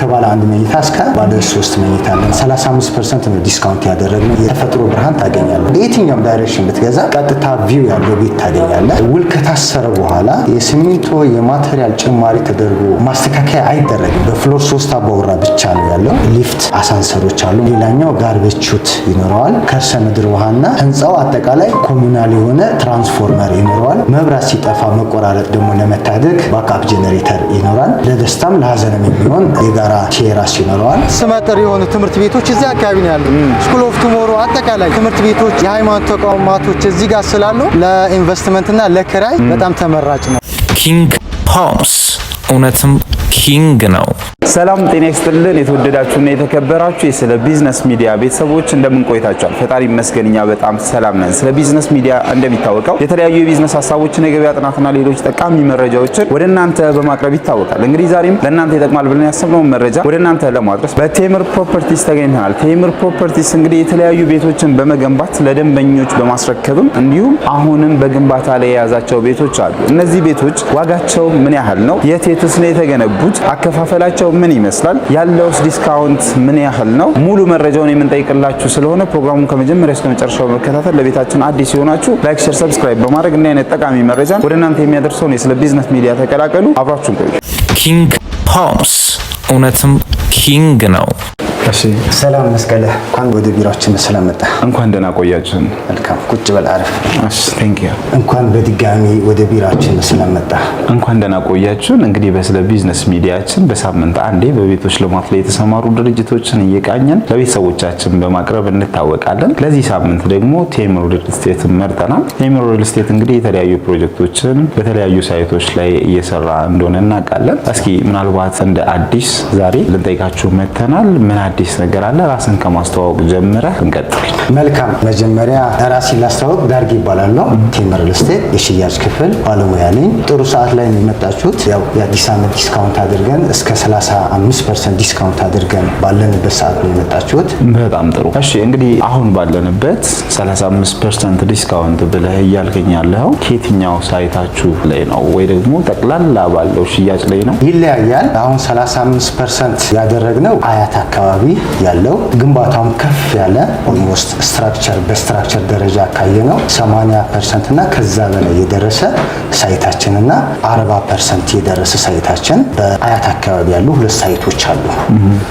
ከባለ አንድ መኝታ እስከ ባለ 3 መኝታ አለን። 35% ነው ዲስካውንት ያደረግነው። የተፈጥሮ ብርሃን ታገኛለህ። በየትኛውም ዳይሬክሽን ብትገዛ ቀጥታ ቪው ያለው ቤት ታገኛለህ። ውል ከታሰረ በኋላ የሲሚንቶ የማቴሪያል ጭማሪ ተደርጎ ማስተካከያ አይደረግም። በፍሎር 3 አባወራ ብቻ ነው ያለው። ሊፍት አሳንሰሮች አሉ። ሌላኛው ጋርቤጅ ቹት ይኖረዋል። ከርሰ ምድር ውሃና ህንፃው አጠቃላይ ኮሙናል የሆነ ትራንስፎርመር ይኖረዋል። መብራት ሲጠፋ መቆራረጥ ደግሞ ለመታደግ ባክአፕ ጄኔሬተር ይኖራል። ለደስታም ለሀዘንም የሚሆን የጋራ ቴራስ ይኖረዋል። ስመጥር የሆኑ ትምህርት ቤቶች እዚህ አካባቢ ነው ያሉ። ስኩል ኦፍ ቱሞሮ አጠቃላይ ትምህርት ቤቶች፣ የሃይማኖት ተቋማቶች እዚህ ጋር ስላሉ ለኢንቨስትመንትና ለክራይ በጣም ተመራጭ ነው። ኪንግ ሆምስ እውነትም ኪንግ ነው። ሰላም ጤና ይስጥልን። የተወደዳችሁና የተከበራችሁ የስለ ቢዝነስ ሚዲያ ቤተሰቦች እንደምን ቆይታችኋል? ፈጣሪ ይመስገን እኛ በጣም ሰላም ነን። ስለ ቢዝነስ ሚዲያ እንደሚታወቀው የተለያዩ የቢዝነስ ሀሳቦችን፣ የገበያ ጥናትና ሌሎች ጠቃሚ መረጃዎችን ወደ እናንተ በማቅረብ ይታወቃል። እንግዲህ ዛሬም ለእናንተ ይጠቅማል ብለን ያሰብነውን መረጃ ወደ እናንተ ለማድረስ በቴምር ፕሮፐርቲስ ተገኝተናል። ቴምር ፕሮፐርቲስ እንግዲህ የተለያዩ ቤቶችን በመገንባት ለደንበኞች በማስረከብም እንዲሁም አሁንም በግንባታ ላይ የያዛቸው ቤቶች አሉ። እነዚህ ቤቶች ዋጋቸው ምን ያህል ነው? የትስ ነው የተገነቡት? አከፋፈላቸው ምን ይመስላል? ያለውስ ዲስካውንት ምን ያህል ነው? ሙሉ መረጃውን የምንጠይቅላችሁ ስለሆነ ፕሮግራሙን ከመጀመሪያ እስከ መጨረሻው በመከታተል ለቤታችን አዲስ የሆናችሁ ላይክ፣ ሼር፣ ሰብስክራይብ በማድረግ እና አይነት ጠቃሚ መረጃን ወደ እናንተ የሚያደርሰውን የስለ ቢዝነስ ሚዲያ ተቀላቀሉ። አብራችሁን ቆዩ። ኪንግ ሆምስ እውነትም ኪንግ ነው። እሺ ሰላም መስቀለ፣ እንኳን ወደ ቢሮአችን ስለመጣ። እንኳን ደህና ቆያችሁን። መልካም ቁጭ በል አረፍ። እሺ ቴንክ ዩ። እንኳን በድጋሚ ወደ ቢሮአችን ስለመጣ። እንኳን ደህና ቆያችሁን። እንግዲህ በስለ ቢዝነስ ሚዲያችን በሳምንት አንዴ በቤቶች ልማት ላይ የተሰማሩ ድርጅቶችን እየቃኘን ለቤተሰቦቻችን በማቅረብ እንታወቃለን። ለዚህ ሳምንት ደግሞ ቴምር ሪል ስቴት መርጠናል። ቴምር ሪል ስቴት እንግዲህ የተለያዩ ፕሮጀክቶችን በተለያዩ ሳይቶች ላይ እየሰራ እንደሆነ እናውቃለን። እስኪ ምናልባት እንደ አዲስ ዛሬ ልንጠይቃችሁ መተናል። ምን አዲስ ነገር አለ? ራስን ከማስተዋወቅ ጀምረህ እንቀጥል። መልካም። መጀመሪያ ራሴን ላስተዋወቅ። ዳርግ ይባላለሁ። ቴምር ሪል ስቴት የሽያጭ ክፍል ባለሙያ ነኝ። ጥሩ ሰዓት ላይ ነው የመጣችሁት። ያው የአዲስ ዓመት ዲስካውንት አድርገን እስከ 35% ዲስካውንት አድርገን ባለንበት ሰዓት ነው የመጣችሁት። በጣም ጥሩ። እሺ እንግዲህ አሁን ባለንበት 35% ዲስካውንት ብለህ እያልከኝ ያለው ከየትኛው ሳይታችሁ ላይ ነው ወይ ደግሞ ጠቅላላ ባለው ሽያጭ ላይ ነው? ይለያያል። አሁን 35% ያደረግነው አያት አካባቢ ያለው ግንባታውን ከፍ ያለ ኦልሞስት በስትራክቸር ደረጃ ካየነው 80% እና ከዛ በላይ የደረሰ ሳይታችንና 40% የደረሰ ሳይታችን በአያት አካባቢ ያሉ ሁለት ሳይቶች አሉ።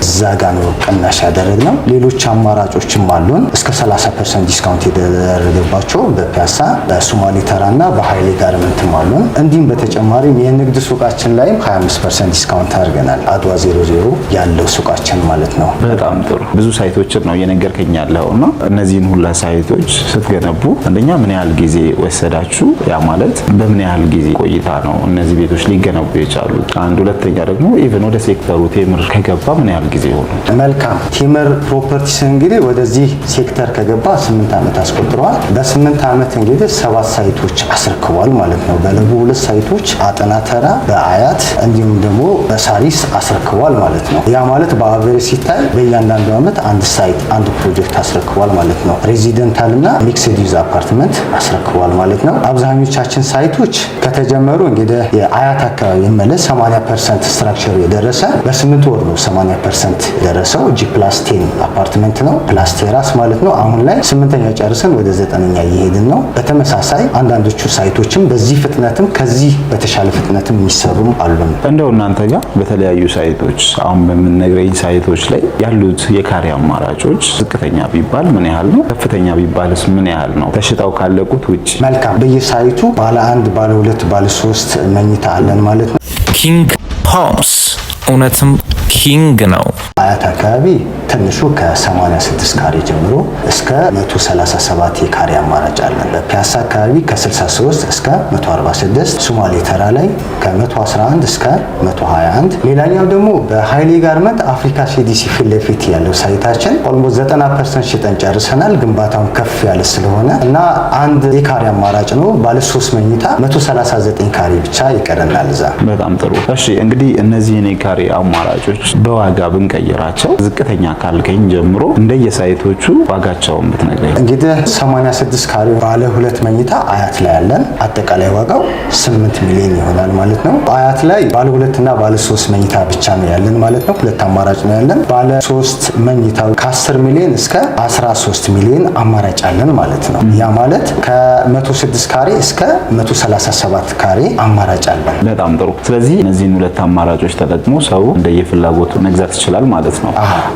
እዛ ጋር ነው ቅናሽ ያደረግነው። ሌሎች አማራጮችም አሉን እስከ 30% ዲስካውንት የተደረገባቸው በፒያሳ በሶማሌ ተራና በኃይሌ ጋርመንትም አሉን። እንዲሁም በተጨማሪም የንግድ ሱቃችን ላይም 25% ዲስካውንት አድርገናል። አድዋ 00 ያለው ሱቃችን ማለት ነው። በጣም ጥሩ። ብዙ ሳይቶችን ነው እየነገርከኝ ያለውና እነዚህን ሁላ ሳይቶች ስትገነቡ አንደኛ ምን ያህል ጊዜ ወሰዳችሁ? ያ ማለት በምን ያህል ጊዜ ቆይታ ነው እነዚህ ቤቶች ሊገነቡ የቻሉት? አንድ ሁለተኛ ደግሞ ኢቭን ወደ ሴክተሩ ቴምር ከገባ ምን ያህል ጊዜ ሆነ? መልካም። ቴምር ፕሮፐርቲስ እንግዲህ ወደዚህ ሴክተር ከገባ 8 ዓመት አስቆጥረዋል። በ8 ዓመት እንግዲህ 7 ሳይቶች አስረክቧል ማለት ነው። በለቡ 2 ሳይቶች አጠና ተራ፣ በአያት እንዲሁም ደግሞ በሳሪስ አስረክቧል ማለት ነው። ያ ማለት በአቨሬጅ ሲታይ በእያንዳንዱ ዓመት አንድ ሳይት አንድ ፕሮጀክት አስረክቧል ማለት ነው። ሬዚደንታል እና ሚክስድ ዩዝ አፓርትመንት አስረክቧል ማለት ነው። አብዛኞቻችን ሳይቶች ከተጀመሩ እንግዲህ የአያት አካባቢ መለስ 80% ስትራክቸሩ የደረሰ በ8 ወር ነው 80% የደረሰው። ጂ+10 አፓርትመንት ነው ፕላስ ቴራስ ማለት ነው። አሁን ላይ 8ኛ ጨርሰን ወደ 9ኛ እየሄድን ነው። በተመሳሳይ አንዳንዶቹ ሳይቶችም በዚህ ፍጥነትም ከዚህ በተሻለ ፍጥነትም የሚሰሩም አሉ። እንደው እናንተ ጋር በተለያዩ ሳይቶች አሁን በምንነግረኝ ሳይቶች ላይ ያሉት የካሬ አማራጮች ዝቅተኛ ቢባል ምን ያህል ነው? ከፍተኛ ቢባልስ ምን ያህል ነው? ተሽጠው ካለቁት ውጪ። መልካም። በየሳይቱ ባለ 1፣ ባለ 2፣ ባለ 3 መኝታ አለን ማለት ነው። ኪንግ ሆምስ እውነትም ኪንግ ነው። አያት አካባቢ ትንሹ ከ86 ካሬ ጀምሮ እስከ 137 የካሬ አማራጭ አለን። በፒያሳ አካባቢ ከ63 እስከ 146፣ ሶማሌ ተራ ላይ ከ111 እስከ 121። ሌላኛው ደግሞ በኃይሌ ጋርመንት አፍሪካ ሲዲሲ ፊት ለፊት ያለው ሳይታችን ኦልሞስት 90% ሽጠን ጨርሰናል። ግንባታውን ከፍ ያለ ስለሆነ እና አንድ የካሬ አማራጭ ነው። ባለ 3 መኝታ 139 ካሬ ብቻ ይቀረናል እዛ። በጣም ጥሩ። እሺ እንግዲህ እነዚህን የካሬ አማራጮች በዋጋ ብንቀይራቸው ዝቅተኛ ካልከኝ ጀምሮ እንደየሳይቶቹ ዋጋቸውን ብትነግረኝ። እንግዲህ 86 ካሬ ባለ 2 መኝታ አያት ላይ ያለን አጠቃላይ ዋጋው 8 ሚሊዮን ይሆናል ማለት ነው። አያት ላይ ባለ 2 እና ባለ 3 መኝታ ብቻ ነው ያለን ማለት ነው። ሁለት አማራጭ ነው ያለን። ባለ 3 መኝታው ከ10 ሚሊዮን እስከ 13 ሚሊዮን አማራጭ አለን ማለት ነው። ያ ማለት ከ106 ካሬ እስከ 137 ካሬ አማራጭ አለን። በጣም ጥሩ። ስለዚህ እነዚህን ሁለት አማራጮች ተጠቅሞ ሰው እንደየፍላጎቱ መግዛት ይችላል ማለት ነው።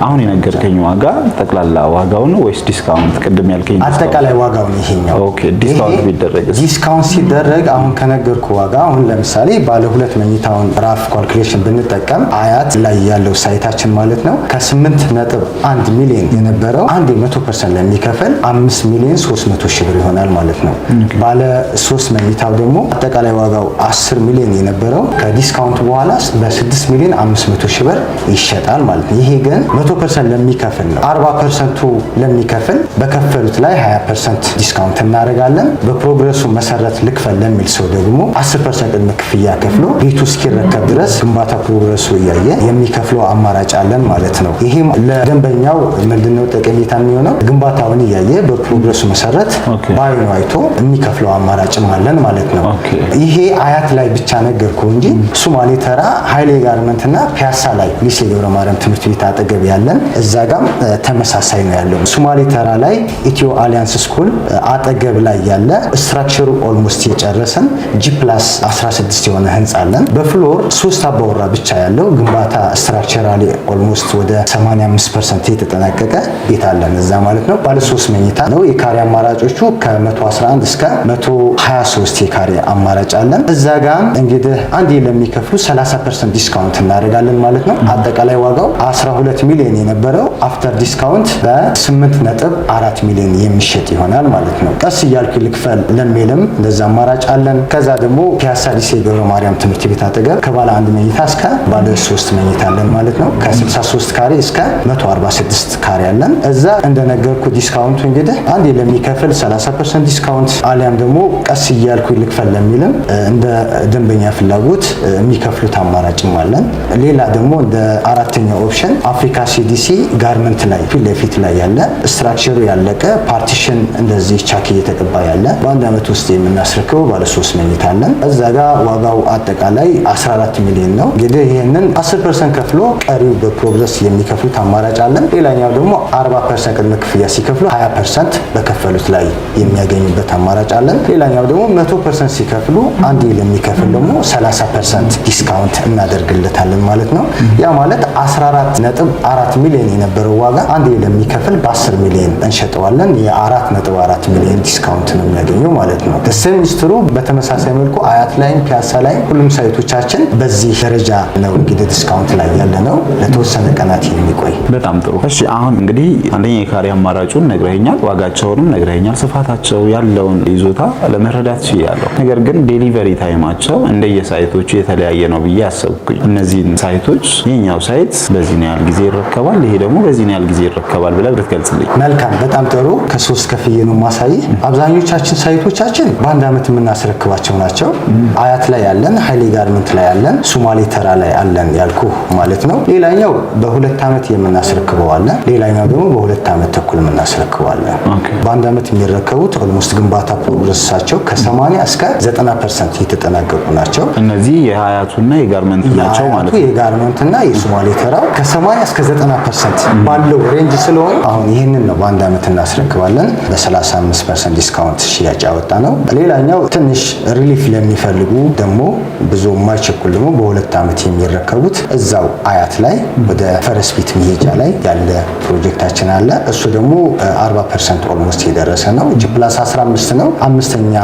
አሁን የነገርከኝ ዋጋ ጠቅላላ ዋጋው ነው ወይስ ዲስካውንት? ቅድም ያልከኝ አጠቃላይ ዋጋው ነው ይሄኛው። ኦኬ። ዲስካውንት ቢደረግ ዲስካውንት ሲደረግ አሁን ከነገርኩ ዋጋ አሁን ለምሳሌ ባለ 2 መኝታውን ራፍ ካልኩሌሽን ብንጠቀም አያት ላይ ያለው ሳይታችን ማለት ነው ከ8.1 ሚሊዮን የነበረው 100% ለሚከፈል 5 ሚሊዮን 300 ሺህ ብር ይሆናል ማለት ነው። ባለ 3 መኝታው ደግሞ አጠቃላይ ዋጋው 10 ሚሊዮን የነበረው ከዲስካውንት በኋላ በ6 ሚሊዮን 500 ሺህ ብር ይሸጣል ማለት ነው። ይሄ ግን 100% ለሚከፍል ነው። 40%ቱ ለሚከፍል በከፈሉት ላይ 20% ዲስካውንት እናደርጋለን። በፕሮግረሱ መሰረት ልክፈል ለሚል ሰው ደግሞ 10% ቅድመ ክፍያ ከፍሎ ቤቱ እስኪረከብ ድረስ ግንባታ ፕሮግረሱ እያየ የሚከፍለው አማራጭ አለን ማለት ነው። ይሄም ለደንበኛው ምንድነው ጠቀሜታ የሚሆነው? ግንባታውን እያየ በፕሮግረሱ መሰረት ባይኑ አይቶ የሚከፍለው አማራጭም አለን ማለት ነው። ይሄ አያት ላይ ብቻ ነገርኩ እንጂ ሶማሌ ተራ ኃይሌ ጋርመንትና ፒያሳ ላይ ሊሴ ገብረ ማርያም ትምህርት ቤት አጠገብ ያለን እዛ ጋም ተመሳሳይ ነው ያለው። ሶማሌ ተራ ላይ ኢትዮ አሊያንስ ስኩል አጠገብ ላይ ያለ ስትራክቸሩ ኦልሞስት የጨረሰን G+16 የሆነ ህንጻ አለን። በፍሎር 3 አባወራ ብቻ ያለው ግንባታ ስትራክቸራሊ ኦልሞስት ወደ 85% የተጠናቀቀ ቤት አለን እዛ ማለት ነው። ባለ 3 መኝታ ነው። የካሬ አማራጮቹ ከ111 እስከ 123 የካሬ አማራጭ አለን። እዛ ጋም እንግዲህ አንዴ ለሚከፍሉ 30% ዲስካውንት እናደርጋለን ማለት ነው። አጠቃላይ ዋጋው 12 ሚሊዮን የነበረው አፍተር ዲስካውንት በ8.4 ሚሊዮን የሚሸጥ ይሆናል ማለት ነው። ቀስ እያልኩ ልክፈል ለሚልም እንደዛ አማራጭ አለን። ከዛ ደግሞ ፒያሳ ሊሴ ገብረ ማርያም ትምህርት ቤት አጠገብ ከባለ 1 መኝታ እስከ ባለ 3 መኝታ አለን ማለት ነው። ከ63 ካሬ እስከ 146 ካሬ አለን። እዛ እንደነገርኩ ዲስካውንቱ እንግዲህ አንዴ ለሚከፍል 30% ዲስካውንት አሊያም ደግሞ ቀስ እያልኩ ልክፈል ለሚልም እንደ ደንበኛ ፍላጎት የሚከፍሉት አማራጭም አለን። ሌላ ደግሞ እንደ አራተኛው ኦፕሽን አፍሪካ ሲዲሲ ጋርመንት ላይ ፊት ለፊት ላይ ያለ ስትራክቸሩ ያለቀ ፓርቲሽን እንደዚህ ቻክ እየተቀባ ያለ በአንድ አመት ውስጥ የምናስረክበው ባለ 3 መኝታ አለን። እዛ ጋር ዋጋው አጠቃላይ 14 ሚሊዮን ነው። እንግዲህ ይሄንን 10% ከፍሎ ቀሪው በፕሮግረስ የሚከፍሉት አማራጭ አለን። ሌላኛው ደግሞ 40% ቅድመ ክፍያ ሲከፍሉ 20% በከፈሉት ላይ የሚያገኙበት አማራጭ አለን። ሌላኛው ደግሞ 100% ሲከፍሉ አንዴ ለሚከፍል ደግሞ 30% ዲስካውንት እናደርግለታለን ማለት ነው። ያ ማለት 14.4 ሚሊዮን የነበረው ዋጋ አንዴ ለሚከፍል በ10 ሚሊዮን እንሸጠዋለን። የ4.4 ሚሊዮን ዲስካውንት ነው የሚያገኘው ማለት ነው። ሚኒስትሩ በተመሳሳይ መልኩ አያት ላይ ፒያሳ ላይ ሁሉም ሳይቶቻችን በዚህ ደረጃ ነው እንግዲህ ዲስካውንት ላይ ያለ ነው ለተወሰነ ቀናት የሚቆይ። በጣም ጥሩ። እሺ አሁን እንግዲህ አንደኛ የካሬ አማራጩን ነግረኸኛል፣ ዋጋቸውንም ነግረኸኛል፣ ስፋታቸው ያለውን ይዞታ ለመረዳት ችያለሁ። ነገር ግን ዴሊቨሪ ታይማቸው እንደየሳይቶቹ የተለያየ ነው ብዬ አሰብኩኝ። እነዚህን ሳይቶች የኛው ሳይት በዚህ ነው ያህል ጊዜ ይረከባል፣ ይሄ ደግሞ በዚህ ነው ያህል ጊዜ ይረከባል ብለህ ብትገልጽልኝ። መልካም፣ በጣም ጥሩ። ከሶስት ከፍዬ ነው ማሳይ። አብዛኞቻችን ሳይቶቻችን በአንድ አመት የምናስረክባቸው ናቸው። አያት ላይ ያለን፣ ኃይሌ ጋርመንት ላይ ያለን፣ ሶማሌ ተራ ላይ አለን ያልኩ ማለት ነው። ሌላኛው በ2 አመት የምናስረክበው አለ። ሌላኛው ደግሞ በ2 አመት ተኩል የምናስረክበው አለ። በአንድ አመት የሚረከቡት ኦልሞስት ግንባታ ፕሮግረሳቸው ከ80 እስከ 90% የተጠናቀቁ ናቸው። እነዚህ የሀያቱና የጋርመንት ናቸው ማለት ነው። የጋርመንትና የሶማሌ ተራው ከ80 እስከ 90% ባለው ሬንጅ ስለሆነ አሁን ይህንን ነው በአንድ አመት እናስረክባለን። በ35% ዲስካውንት ሽያጭ ያወጣ ነው። ሌላኛው ትንሽ ሪሊፍ ለሚፈልጉ ደግሞ ብዙ የማይቸኩል ደግሞ በ2 አመት የሚረከቡት እዛው አያት ላይ ወደ ፈረስ ቤት መሄጃ ላይ ያለ ፕሮጀክታችን አለ። እሱ ደግሞ 40% ኦልሞስት የደረሰ ነው። G+15 ነው። 5ኛ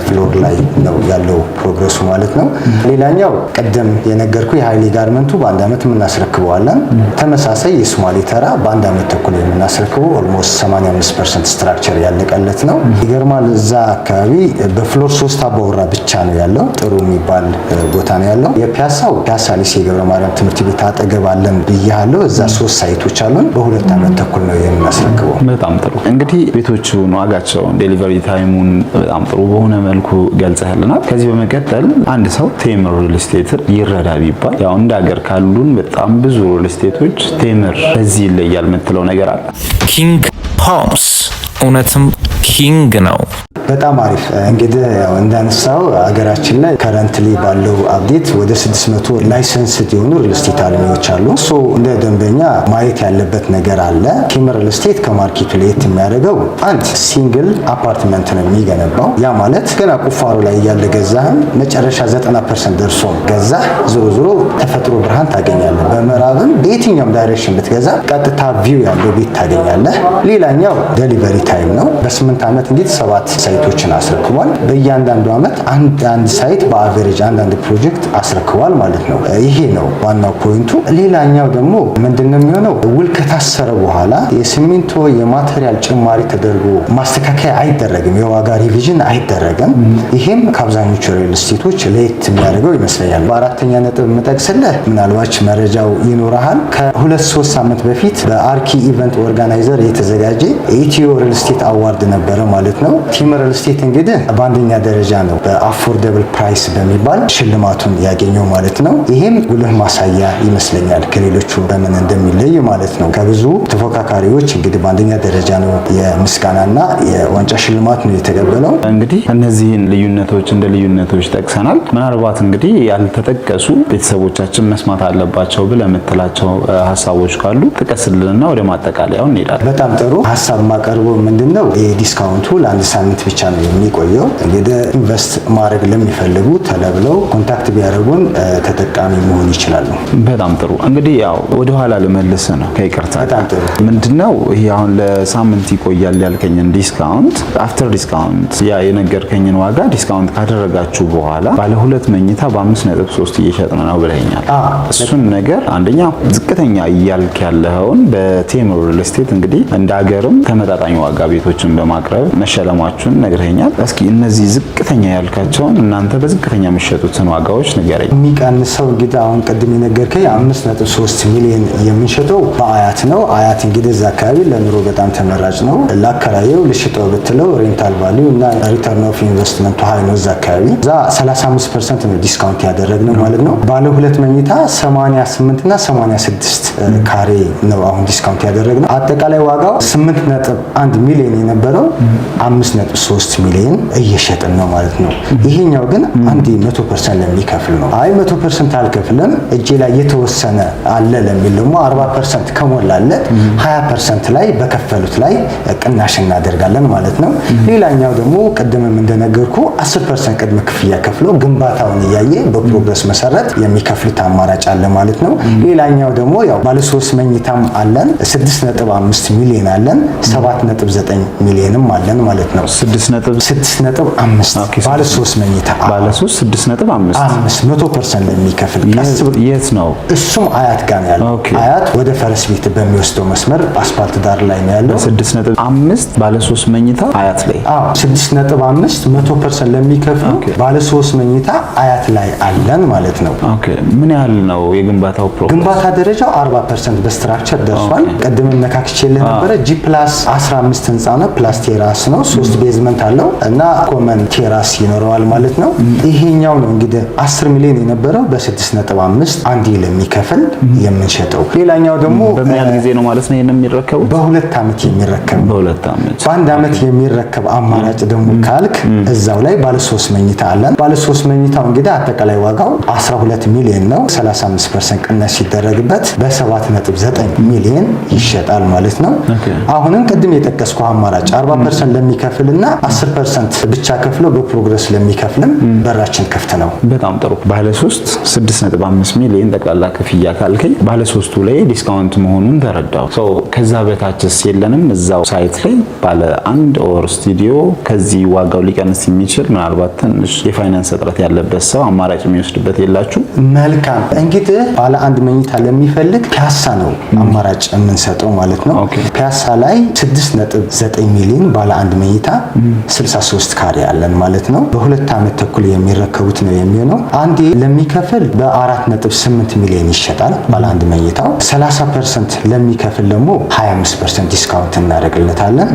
ፍሎር ላይ ነው ያለው ፕሮግረሱ ማለት ነው። ሌላኛው ቀደም የነገርኩ የኃይሌ ጋርመንቱ በአንድ አመት የምናስረክበዋለን። ተመሳሳይ የሶማሌ ተራ በአንድ አመት ተኩል የምናስረክበው ኦልሞስት 85% ስትራክቸር ያለቀለት ነው። ይገርማል። እዛ አካባቢ በፍሎር 3 አባወራ ብቻ ነው ያለው። ጥሩ የሚባል ቦታ ነው ያለው። የፒያሳው ፒያሳ ሊሴ ገብረ ማርያም ትምህርት ቤት አጠገብ አለን ብያለሁ። እዛ 3 ሳይቶች አሉን። በ2 አመት ተኩል ነው የምናስረክበው። በጣም ጥሩ። እንግዲህ ቤቶቹን ዋጋቸውን፣ ዴሊቨሪ ታይሙን በጣም ጥሩ በሆነ መልኩ ገልጸህልናል። ከዚህ በመቀጠል አንድ ሰው ቴምር ሪል ስቴት ይረዳ ቢባል ያው እንደ ሀገር ካሉን በጣም ብዙ ሪል ስቴቶች ቴምር በዚህ ይለያል የምትለው ነገር አለ? ኪንግ ሆምስ እውነትም ኪንግ ነው። በጣም አሪፍ። እንግዲህ ያው እንዳነሳው ሀገራችን ላይ ከረንትሊ ባለው አፕዴት ወደ 600 ላይሰንስድ የሆኑ ሪል ስቴት አልሚዎች አሉ። እንደ ደንበኛ ማየት ያለበት ነገር አለ። ቴምር ሪል ስቴት ከማርኬቱ ለየት የሚያደርገው አንድ ሲንግል አፓርትመንት ነው የሚገነባው። ያ ማለት ገና ቁፋሮ ላይ እያለ ገዛህም መጨረሻ 90% ደርሶ ገዛህ ዞሮ ዞሮ ተፈጥሮ ብርሃን ታገኛለህ። በምዕራብም በየትኛውም ዳይሬክሽን ብትገዛ ቀጥታ ቪው ያለው ቤት ታገኛለህ። ሌላኛው ዴሊቨሪ ታይም ነው። በ8 ዓመት እንግዲህ 7 ሳይቶችን አስረክቧል። በእያንዳንዱ ዓመት አንድ ሳይት በአቨሬጅ አንድ ፕሮጀክት አስረክቧል ማለት ነው። ይሄ ነው ዋናው ፖይንቱ። ሌላኛው ደግሞ ምንድነው የሚሆነው ውል ከታሰረ በኋላ የሲሚንቶ የማቴሪያል ጭማሪ ተደርጎ ማስተካከያ አይደረግም፣ የዋጋ ሪቪዥን አይደረግም። ይሄም ከአብዛኞቹ ሪል ስቴቶች ለየት የሚያደርገው ይመስለኛል። በአራተኛ ነጥብ የምጠቅስልህ ምናልባች መረጃው ይኖርሃል። ከ2-3 ዓመት በፊት በአርኪ ኢቨንት ኦርጋናይዘር የተዘጋጀ የኢትዮ ሪል ስቴት አዋርድ ነበረ ማለት ነው። ቴምር ሪል ስቴት እንግዲህ በአንደኛ ደረጃ ነው በአፎርደብል ፕራይስ በሚባል ሽልማቱን ያገኘው ማለት ነው። ይሄም ጉልህ ማሳያ ይመስለኛል ከሌሎቹ በምን እንደሚለይ ማለት ነው። ከብዙ ተፎካካሪዎች እንግዲህ በአንደኛ ደረጃ ነው የምስጋናና የዋንጫ ሽልማት ነው የተቀበለው። እንግዲህ እነዚህን ልዩነቶች እንደ ልዩነቶች ጠቅሰናል። ምናልባት እንግዲህ ያልተጠቀሱ ቤተሰቦቻችን መስማት አለባቸው ብለህ የምትላቸው ሀሳቦች ካሉ ጥቀስልንና ወደ ማጠቃለያው እንሄዳለን። በጣም ጥሩ ሀሳብ ማቀርበው ምንድነው ዲስካውንቱ ለአንድ ሳምንት ብቻ ነው የሚቆየው። እንግዲህ ኢንቨስት ማድረግ ለሚፈልጉ ተለብለው ኮንታክት ቢያደርጉን ተጠቃሚ መሆን ይችላሉ። በጣም ጥሩ። እንግዲህ ያው ወደ ኋላ ልመልስ ነው ከይቅርታ። በጣም ጥሩ። ምንድነው ይሄ አሁን ለሳምንት ይቆያል ያልከኝን ዲስካውንት አፍተር ዲስካውንት ያ የነገርከኝን ዋጋ ዲስካውንት ካደረጋችሁ በኋላ ባለ 2 መኝታ በ5.3 እየሸጥን ነው ብለኛል። እሱን ነገር አንደኛ ዝቅተኛ እያልክ ያለኸውን በቴምር ሪል ስቴት እንግዲህ እንደ ሀገርም ተመጣጣኝ ዋጋ ቤቶችን በማቅረብ መሸለማችሁን ነግረኛል። እስኪ እነዚህ ዝቅተኛ ያልካቸውን እናንተ በዝቅተኛ የሚሸጡትን ዋጋዎች ንገረኝ። የሚቀንሰው እንግዲህ አሁን ቅድም የነገርከኝ 5.3 ሚሊዮን የምንሸጠው በአያት ነው። አያት እንግዲህ እዛ አካባቢ ለኑሮ በጣም ተመራጭ ነው። ላከራየው ልሽጠው ብትለው ሬንታል ቫልዩ እና ሪተርን ኦፍ ኢንቨስትመንቱ ሃይ ነው። እዛ አካባቢ እዛ 35% ነው ዲስካውንት ያደረግነው ማለት ነው። ባለ 2 መኝታ 88 እና 86 ካሬ ነው አሁን ዲስካውንት ያደረግነው። አጠቃላይ ዋጋው 8.1 ሚሊዮን የነበረው 5.3 ሚሊዮን እየሸጥን ነው ማለት ነው። ይሄኛው ግን 100% ለሚከፍል ነው። አይ 100% አልከፍልም እጄ ላይ የተወሰነ አለ ለሚል ደግሞ 40% ከሞላለት 20% ላይ በከፈሉት ላይ ቅናሽ እናደርጋለን ማለት ነው። ሌላኛው ደግሞ ቅድምም እንደነገርኩ 10% ቅድመ ክፍያ ከፍሎ ግንባታውን እያየ በፕሮግረስ መሰረት የሚከፍሉት አማራጭ አለ ማለት ነው። ሌላኛው ደግሞ ያው ባለ 3 መኝታም አለን 6.5 ሚሊዮን አለን 7.9 ሚሊዮንም አለን ማለት ነው። 6.5 ባለ 3 መኝታ ባለ 3 6.5 100% ለሚከፍል የት ነው? እሱም አያት ጋር ነው ያለው። አያት ወደ ፈረስ ቤት በሚወስደው መስመር አስፋልት ዳር ላይ ነው ያለው። 6.5 ባለ 3 መኝታ አያት ላይ 6.5 100% ለሚከፍል ባለ 3 መኝታ አያት ላይ አለን ማለት ነው። ምን ያህል ነው የግንባታው ፕሮግረስ? ግንባታ ደረጃው 40% በስትራክቸር ደርሷል። ቀድም ነካክቼልህ ነበረ G+15 ህንጻ ነው። ፕላስ ቴራስ ነው። 3 ቤዝመንት አለው እና ኮመን ቴራስ ይኖረዋል ማለት ነው። ይሄኛው ነው እንግዲህ 10 ሚሊዮን የነበረው በ6.5 አንዴ ለሚከፍል የምንሸጠው። ሌላኛው ደግሞ በምን ያህል ጊዜ ነው ማለት ነው ይሄን የሚረከቡት? በ2 ዓመት የሚረከብ። በ2 ዓመት በአንድ ዓመት የሚረከብ አማራጭ ደግሞ ካልክ እዛው ላይ ባለ 3 መኝታ አለን። ባለ 3 መኝታው እንግዲህ አጠቃላይ ዋጋው 12 ሚሊዮን ነው። 35% ቅናሽ ሲደረግበት በ7.9 ሚሊዮን ይሸጣል ማለት ነው። አሁንም ቅድም የጠቀስኩ አማራጭ 40% ለሚከፍልና 10% ብቻ ከፍሎ በፕሮግረስ ለሚከፍልም በራችን ክፍት ነው። በጣም ጥሩ። ባለ 3 6.5 ሚሊዮን ጠቅላላ ክፍያ ካልከኝ ባለ 3ቱ ላይ ዲስካውንት መሆኑን ተረዳው። ከዛ በታችስ የለንም? እዛው ሳይት ላይ ባለ 1 ኦር ስቱዲዮ ከዚህ ዋጋው ሊቀንስ የሚችል ምናልባት ትንሽ የፋይናንስ እጥረት ያለበት ሰው አማራጭ የሚወስድበት የላችሁ? መልካም። እንግዲህ ባለ 1 መኝታ ለሚፈልግ ፒያሳ ነው አማራጭ የምንሰጠው ማለት ነው። ፒያሳ ላይ 6.9 ሚሊዮን ባለ አንድ መኝታ 63 ካሬ ያለን ማለት ነው። በ2 ዓመት ተኩል የሚረከቡት ነው የሚሆነው። አንዴ ለሚከፍል በ4.8 ሚሊዮን ይሸጣል ባለ አንድ መኝታው። 30% ለሚከፍል ደግሞ 25% ዲስካውንት እናደርግለታለን።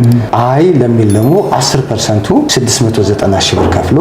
አይ ለሚል ደግሞ 10%ቱ 690 ሺህ ብር ከፍሎ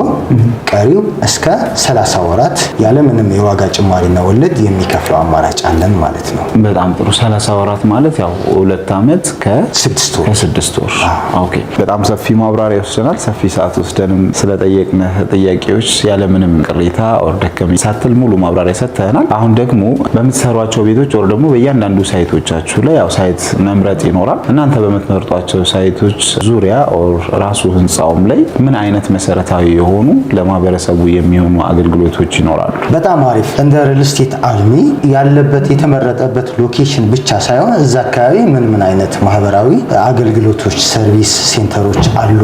ቀሪው እስከ 30 ወራት ያለ ምንም የዋጋ ጭማሪና ወለድ የሚከፍለው አማራጭ አለን ማለት ነው። በጣም ጥሩ። 30 ወራት ማለት ያው 2 ዓመት ከ6 ወር። ኦኬ። በጣም ሰፊ ማብራሪያ ወስደናል። ሰፊ ሰዓት ወስደንም ስለጠየቅነህ ጥያቄዎች ያለ ምንም ቅሬታ ኦር ደከመኝ ሳትል ሙሉ ማብራሪያ ሰጥተናል። አሁን ደግሞ በምትሰሯቸው ቤቶች ኦር ደግሞ በእያንዳንዱ ሳይቶቻችሁ ላይ ያው ሳይት መምረጥ ይኖራል። እናንተ በምትመርጧቸው ሳይቶች ዙሪያ ኦር ራሱ ህንጻውም ላይ ምን አይነት መሰረታዊ የሆኑ ለማህበረሰቡ የሚሆኑ አገልግሎቶች ይኖራሉ? በጣም አሪፍ። እንደ ሪል ስቴት አልሚ ያለበት የተመረጠበት ሎኬሽን ብቻ ሳይሆን እዛ አካባቢ ምን አይነት ማህበራዊ አገልግሎቶች ሰርቪስ ሴንተሮች አሉ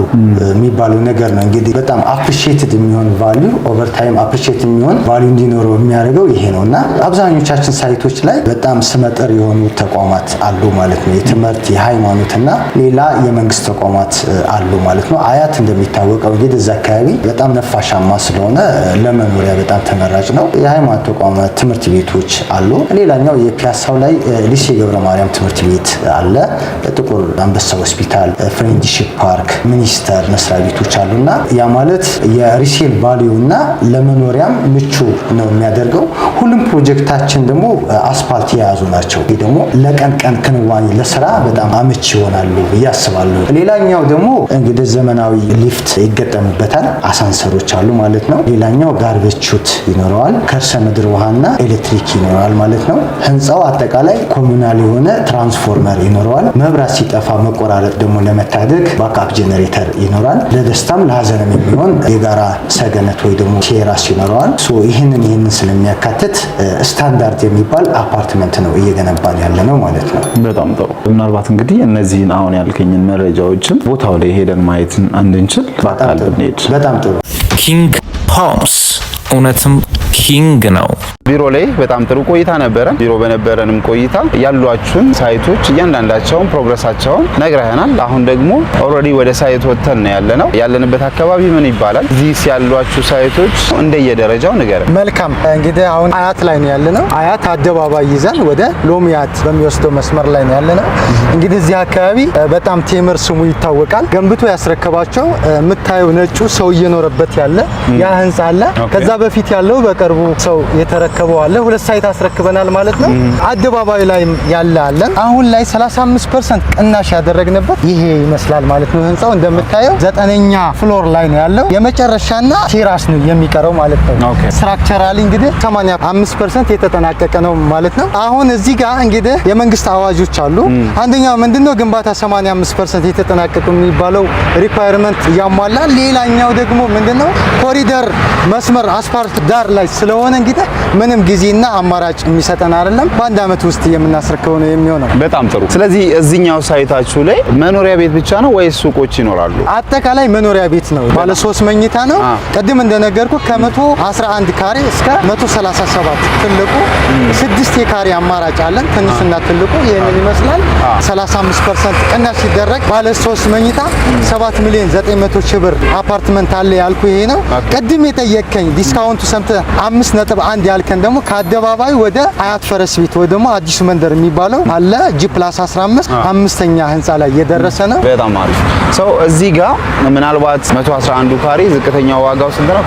የሚባለው ነገር ነው። እንግዲህ በጣም አፕሪሺየትድ የሚሆን ቫልዩ ኦቨር ታይም አፕሪሺየት የሚሆን ቫልዩ እንዲኖረው የሚያደርገው ይሄ ነውና አብዛኞቻችን ሳይቶች ላይ በጣም ስመጥር የሆኑ ተቋማት አሉ ማለት ነው። የትምህርት የሃይማኖትና ሌላ የመንግስት ተቋማት አሉ ማለት ነው። አያት እንደሚታወቀው እንግዲህ እዛ አካባቢ በጣም ነፋሻማ ስለሆነ ለመኖሪያ በጣም ተመራጭ ነው። የሃይማኖት ተቋማት ትምህርት ቤቶች አሉ። ሌላኛው የፒያሳው ላይ ሊሴ ገብረ ማርያም ትምህርት ቤት አለ። ጥቁር አንበሳ ሆስፒታል፣ ፍሬንድሺፕ ፓርክ፣ ሚኒስተር መስሪያ ቤቶች አሉና ያ ማለት የሪሴል ቫልዩና ለመኖሪያም ምቹ ነው የሚያደርገው። ሁሉም ፕሮጀክታችን ደግሞ አስፓልት የያዙ ናቸው። ይህ ደግሞ ለቀን ክንዋኔ ለስራ በጣም አመቺ ይሆናሉ ብዬ አስባለሁ። ሌላኛው ደግሞ እንግዲህ ዘመናዊ ሊፍት ይገጠምበታል፣ አሳንሰሮች አሉ ማለት ነው። ሌላኛው ጋርቤጅ ቹት ይኖረዋል፣ ከርሰ ምድር ውሃና ኤሌክትሪክ ይኖረዋል ማለት ነው። ህንፃው አጠቃላይ ኮሙናል የሆነ ትራንስፎርመር ይኖረዋል። መብራት ሲጠፋ መቆራረጥ ደግሞ ለመታደግ ባክአፕ ጄኔሬተር ይኖራል። ለደስታም ለሀዘንም የሚሆን የጋራ ሰገነት ወይ ደግሞ ቴራስ ይኖረዋል። ይህንን ስለሚያካትት ስታንዳርድ የሚባል አፓርትመንት ነው እየገነባን ያለ ነው ማለት ነው። በጣም ጥሩ። ምናልባት እንግዲህ እነዚህን አሁን ያልከኝን መረጃዎችን ቦታው ላይ ሄደን ማየት እንድንችል በአካል ብንሄድ በጣም ጥሩ። ኪንግ ሆምስ እውነትም ኪንግ ነው። ቢሮ ላይ በጣም ጥሩ ቆይታ ነበረ። ቢሮ በነበረንም ቆይታ ያሏችሁን ሳይቶች እያንዳንዳቸውን ፕሮግረሳቸውን ነግረህናል። አሁን ደግሞ ኦልሬዲ ወደ ሳይት ወተን ነው ያለነው። ያለንበት አካባቢ ምን ይባላል? እዚህ ያሏችሁ ሳይቶች እንደየደረጃው ንገረን። መልካም። እንግዲህ አሁን አያት ላይ ነው ያለነው። አያት አደባባይ ይዘን ወደ ሎሚያት በሚወስደው መስመር ላይ ነው ያለነው። እንግዲህ እዚህ አካባቢ በጣም ቴምር ስሙ ይታወቃል። ገንብቶ ያስረከባቸው የምታየው ነጩ ሰው እየኖረበት ያለ ያ ህንጻ አለ። ከዛ በፊት ያለው በቅርቡ ሰው የተረከበው አለ። 2 ሳይት አስረክበናል ማለት ነው። አደባባይ ላይ ያለ አለን። አሁን ላይ 35% ቅናሽ ያደረግንበት ይሄ ይመስላል ማለት ነው። ህንጻው እንደምታየው 9ኛ ፍሎር ላይ ነው ያለው። የመጨረሻና ቴራስ ነው የሚቀረው ማለት ነው። ስትራክቸራሊ እንግዲህ 85% የተጠናቀቀ ነው ማለት ነው። አሁን እዚህ ጋር እንግዲህ የመንግስት አዋጆች አሉ። አንደኛው ምንድነው ግንባታ 85% የተጠናቀቀ የሚባለው ሪኳየርመንት ያሟላል። ሌላኛው ደግሞ ምንድነው ኮሪደር መስመር አስፓልት ዳር ላይ ስለሆነ እንግዲህ ምንም ጊዜና አማራጭ የሚሰጠን አይደለም። በአንድ አመት ውስጥ የምናስረክበው ነው የሚሆነው። በጣም ጥሩ። ስለዚህ እዚህኛው ሳይታችሁ ላይ መኖሪያ ቤት ብቻ ነው ወይስ ሱቆች ይኖራሉ? አጠቃላይ መኖሪያ ቤት ነው። ባለ 3 መኝታ ነው። ቅድም እንደነገርኩ ከ111 ካሬ እስከ 137 ትልቁ 6 የካሬ አማራጭ አለን። ትንሹና ትልቁ ይሄንን ይመስላል። 35% ቅናሽ ሲደረግ ባለ 3 መኝታ 7 ሚሊዮን 900 ሺህ ብር አፓርትመንት አለ ያልኩ ይሄ ነው። ቅድም የጠየቀኝ ዲስካውንቱ ሰምተህ 5.1 ያልከን ደግሞ ከአደባባይ ወደ አያት ፈረስ ቤት ወይ ደግሞ አዲሱ መንደር የሚባለው አለ G+15 5ኛ ህንጻ ላይ የደረሰ ነው። በጣም አሪፍ ሰው። እዚህ ጋር ምናልባት 111 ካሬ ዝቅተኛው ዋጋው ስንት ነው?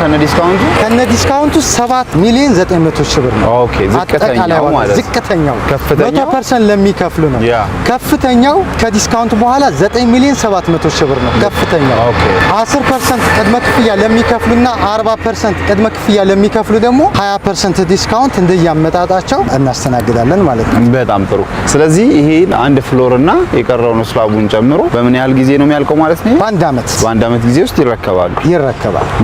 ከነ ዲስካውንቱ 7 ሚሊዮን 900 ሺህ ብር ነው። ኦኬ። ዝቅተኛው ማለት ዝቅተኛው 100% ለሚከፍሉ ነው። ከፍተኛው ከዲስካውንት በኋላ 9 ሚሊዮን 700 ሺህ ብር ነው ከፍተኛው። ኦኬ። 10% ቅድመ ክፍያ ለሚከፍሉና 40% ቅድመ ክፍያ ለሚከፍሉ ደግሞ 20% ዲስካውንት እንደያመጣጣቸው እናስተናግዳለን ማለት ነው። በጣም ጥሩ። ስለዚህ ይሄ አንድ ፍሎር እና የቀረውን ስላቡን ጨምሮ በምን ያህል ጊዜ ነው የሚያልቀው ማለት ነው? በአንድ አመት ጊዜ ውስጥ ይረከባል።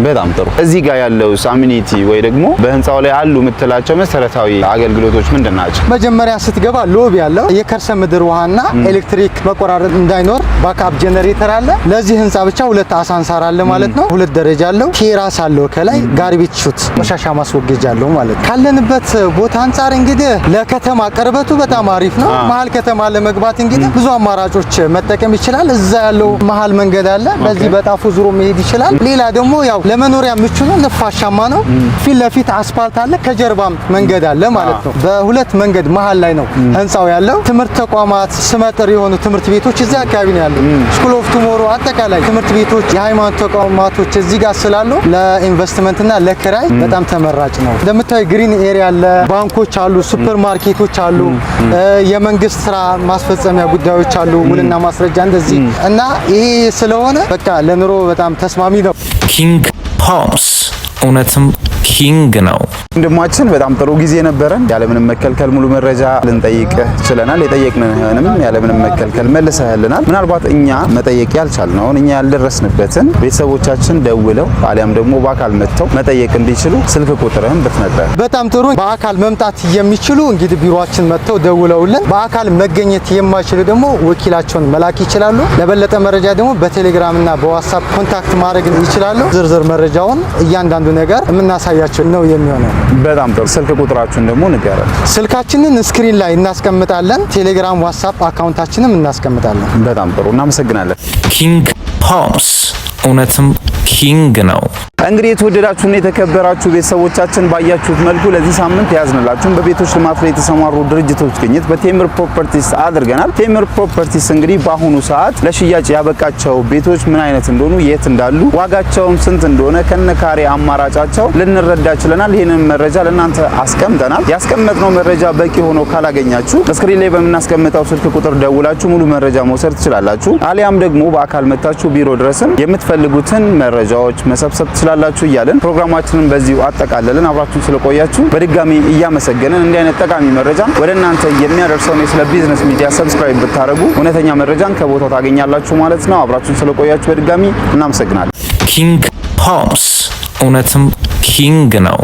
በጣም ጥሩ። እዚህ ጋር ያለው አሚኒቲ ወይ ደግሞ በህንጻው ላይ አሉ የምትላቸው መሰረታዊ አገልግሎቶች ምንድን ናቸው? መጀመሪያ ስትገባ ሎቢ ያለው የከርሰ ምድር ውሃና ኤሌክትሪክ መቆራረጥ እንዳይኖር ባክአፕ ጄኔሬተር አለ። ለዚህ ህንጻ ብቻ 2 አሳንሳር አለ ማለት ነው። 2 ደረጃ አለው። ቴራስ አለው። ከላይ ጋርቤጅ ሹት ቆሻሻ ማስወገጃ አለው ማለት ነው። ካለንበት ቦታ አንፃር እንግዲህ ለከተማ ቅርበቱ በጣም አሪፍ ነው። መሀል ከተማ ለመግባት እንግዲህ ብዙ አማራጮች መጠቀም ይችላል። እዛ ያለው መሀል መንገድ አለ፣ በዚህ በጣፉ ዙሮ መሄድ ይችላል። ሌላ ደግሞ ያው ለመኖሪያ ምቹ ነው፣ ነፋሻማ ነው። ፊት ለፊት አስፋልት አለ፣ ከጀርባም መንገድ አለ ማለት ነው። በሁለት መንገድ መሀል ላይ ነው ህንጻው ያለው። ትምህርት ተቋማት ስመጥር የሆኑ ትምህርት ቤቶች እዚህ አካባቢ ነው ያለው። ስኩል ኦፍ ቱሞሮ አጠቃላይ ትምህርት ቤቶች፣ የሃይማኖት ተቋማቶች እዚህ ጋር ስላሉ ለኢንቨስትመንትና ለክራይ በጣም ተመራጭ ነው። እንደምታዩ ግሪን ኤሪያ አለ፣ ባንኮች አሉ፣ ሱፐር ማርኬቶች አሉ፣ የመንግስት ስራ ማስፈጸሚያ ጉዳዮች አሉ፣ ውልና ማስረጃ እንደዚህ እና ይሄ ስለሆነ በቃ ለኑሮ በጣም ተስማሚ ነው። ኪንግ ሆምስ እውነትም ኪንግ ነው። ወንድማችን በጣም ጥሩ ጊዜ ነበረን። ያለምንም መከልከል ሙሉ መረጃ ልንጠይቅ ችለናል። የጠየቅንህንም ያለምንም መከልከል መልሰህልናል። ምናልባት እኛ መጠየቅ ያልቻልነውን እኛ ያልደረስንበትን ቤተሰቦቻችን ደውለው አሊያም ደግሞ በአካል መጥተው መጠየቅ እንዲችሉ ስልክ ቁጥርህን ብትነግረን በጣም ጥሩ። በአካል መምጣት የሚችሉ እንግዲህ ቢሮአችን መጥተው ደውለውልን፣ በአካል መገኘት የማይችሉ ደግሞ ወኪላቸውን መላክ ይችላሉ። ለበለጠ መረጃ ደግሞ በቴሌግራምና በዋትስአፕ ኮንታክት ማድረግ ይችላሉ። ዝርዝር መረጃውን እያንዳንዱ ነገር የምናሳያቸው ነው የሚሆነው። በጣም ጥሩ። ስልክ ቁጥራችሁን ደግሞ ንገረን። ስልካችንን ስክሪን ላይ እናስቀምጣለን። ቴሌግራም፣ ዋትስአፕ አካውንታችንም እናስቀምጣለን። በጣም ጥሩ፣ እናመሰግናለን። ኪንግ ሆምስ እውነትም ኪንግ ነው። እንግዲህ የተወደዳችሁና የተከበራችሁ ቤተሰቦቻችን ባያችሁት መልኩ ለዚህ ሳምንት ያዝንላችሁን በቤቶች ልማት ላይ የተሰማሩ ድርጅቶች ግኝት በቴምር ፕሮፐርቲስ አድርገናል። ቴምር ፕሮፐርቲስ እንግዲህ በአሁኑ ሰዓት ለሽያጭ ያበቃቸው ቤቶች ምን አይነት እንደሆኑ፣ የት እንዳሉ፣ ዋጋቸውም ስንት እንደሆነ ከነካሬ አማራጫቸው ልንረዳ ችለናል። ይህንን መረጃ ለእናንተ አስቀምጠናል። ያስቀመጥነው መረጃ በቂ ሆኖ ካላገኛችሁ ስክሪን ላይ በምናስቀምጠው ስልክ ቁጥር ደውላችሁ ሙሉ መረጃ መውሰድ ትችላላችሁ። አሊያም ደግሞ በአካል መታችሁ ቢሮ ድረስም የምትፈልጉትን መረጃዎች መሰብሰብ ትችላላችሁ እያለን ፕሮግራማችንን በዚሁ አጠቃለልን። አብራችሁን ስለቆያችሁ በድጋሚ እያመሰገንን እንዲህ አይነት ጠቃሚ መረጃ ወደ እናንተ የሚያደርሰውን ስለ ቢዝነስ ሚዲያ ሰብስክራይብ ብታደርጉ እውነተኛ መረጃን ከቦታው ታገኛላችሁ ማለት ነው። አብራችሁን ስለቆያችሁ በድጋሚ እናመሰግናለን። ኪንግ ሆምስ እውነትም ኪንግ ነው።